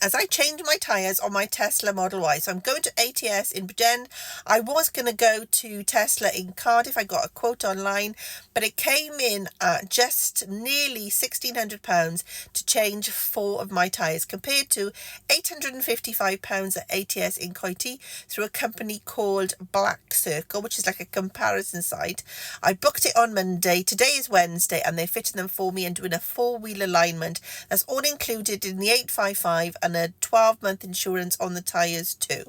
as I changed my tyres on my Tesla Model Y. So I'm going to ATS in Bridgend. I was going to go to Tesla in Cardiff. I got a quote online, but it came in at just nearly £1,600 to change 4 of my tyres, compared to £855 at ATS in Coity through a company called Black Circle, which is like a comparison site. I booked it on Monday. Today is Wednesday, and they're fitting them for me and doing a 4-wheel alignment. That's all included in the 855 and a 12-month insurance on the tyres too.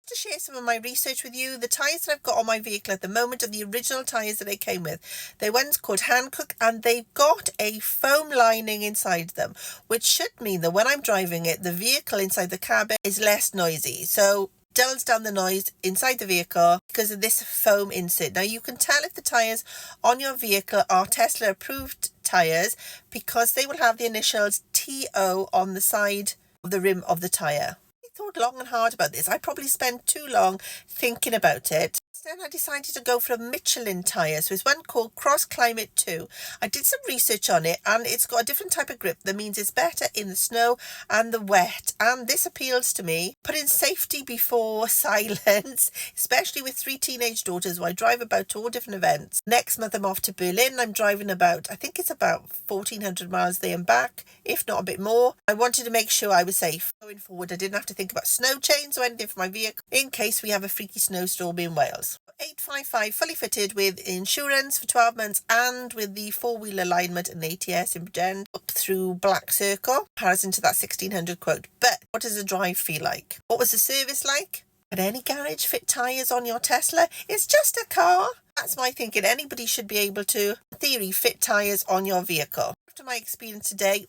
To share some of my research with you, the tyres that I've got on my vehicle at the moment are the original tyres that they came with. They're ones called Hankook, and they've got a foam lining inside them, which should mean that when I'm driving it, the vehicle inside the cabin is less noisy. So dulls down the noise inside the vehicle because of this foam insert. Now you can tell if the tyres on your vehicle are Tesla approved tyres because they will have the initials TO on the side of the rim of the tyre. I thought long and hard about this. I probably spent too long thinking about it. Then I decided to go for a Michelin tyre. So it's one called Cross Climate 2. I did some research on it, and it's got a different type of grip that means it's better in the snow and the wet. And this appeals to me. Putting safety before silence, especially with 3 teenage daughters who I drive about to all different events. Next month I'm off to Berlin. I'm driving I think it's about 1,400 miles there and back, if not a bit more. I wanted to make sure I was safe. Going forward, I didn't have to think about snow chains or anything for my vehicle in case we have a freaky snowstorm in Wales. 855 fully fitted with insurance for 12 months and with the 4-wheel alignment and ATS in Bridgend, up through Black Circle, comparison to that 1,600 quote. But what does the drive feel like? What was the service like? Could any garage fit tyres on your Tesla? It's just a car. That's my thinking. Anybody should be able to, in theory, fit tyres on your vehicle. After my experience today,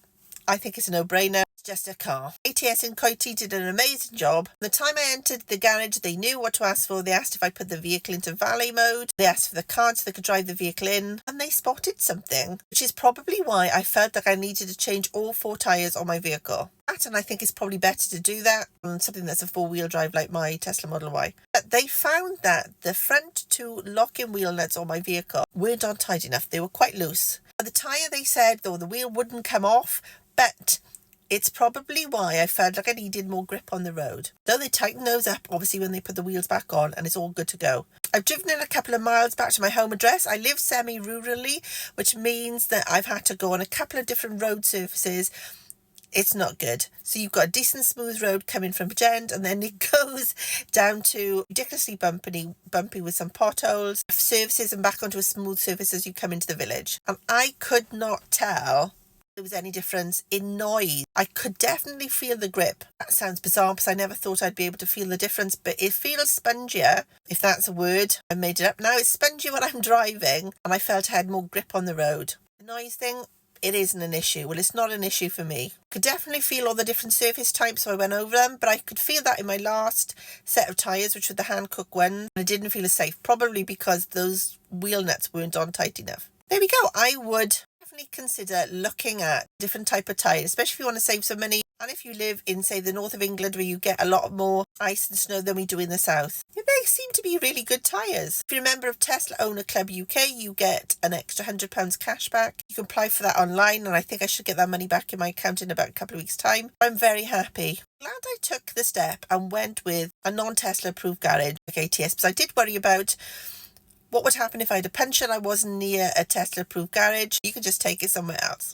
I think it's a no-brainer. It's just a car. ATS in Coity did an amazing job. The time I entered the garage, they knew what to ask for. They asked if I put the vehicle into valet mode. They asked for the card so they could drive the vehicle in. And they spotted something, which is probably why I felt like I needed to change all 4 tyres on my vehicle. And I think it's probably better to do that on something that's a 4-wheel drive like my Tesla Model Y. But they found that the front 2 lock-in wheel nuts on my vehicle weren't on tight enough. They were quite loose. The tyre, they said, though, the wheel wouldn't come off, but it's probably why I felt like I needed more grip on the road. Though they tightened those up, obviously, when they put the wheels back on, and it's all good to go. I've driven in a couple of miles back to my home address. I live semi-rurally, which means that I've had to go on a couple of different road surfaces. It's not good. So you've got a decent smooth road coming from Bridgend, and then it goes down to ridiculously bumpy with some potholes, surfaces, and back onto a smooth surface as you come into the village. And I could not tell there was any difference in noise. I could definitely feel the grip. That sounds bizarre because I never thought I'd be able to feel the difference, but it feels spongier, if that's a word. I made it up now. It's spongy when I'm driving, and I felt I had more grip on the road. The noise thing, it isn't an issue. Well, it's not an issue for me. Could definitely feel all the different surface types, so I went over them, but I could feel that in my last set of tyres, which were the Hankook ones, and it didn't feel as safe, probably because those wheel nuts weren't on tight enough. There we go. I would definitely consider looking at different type of tyre, especially if you want to save some money. And if you live in, say, the north of England, where you get a lot more ice and snow than we do in the south, they seem to be really good tyres. If you're a member of Tesla Owner Club UK, you get an extra £100 cash back. You can apply for that online, and I think I should get that money back in my account in about a couple of weeks' time. I'm very happy. Glad I took the step and went with a non-Tesla approved garage like ATS, because I did worry about what would happen if I had a puncture and I wasn't near a Tesla approved garage. You could just take it somewhere else.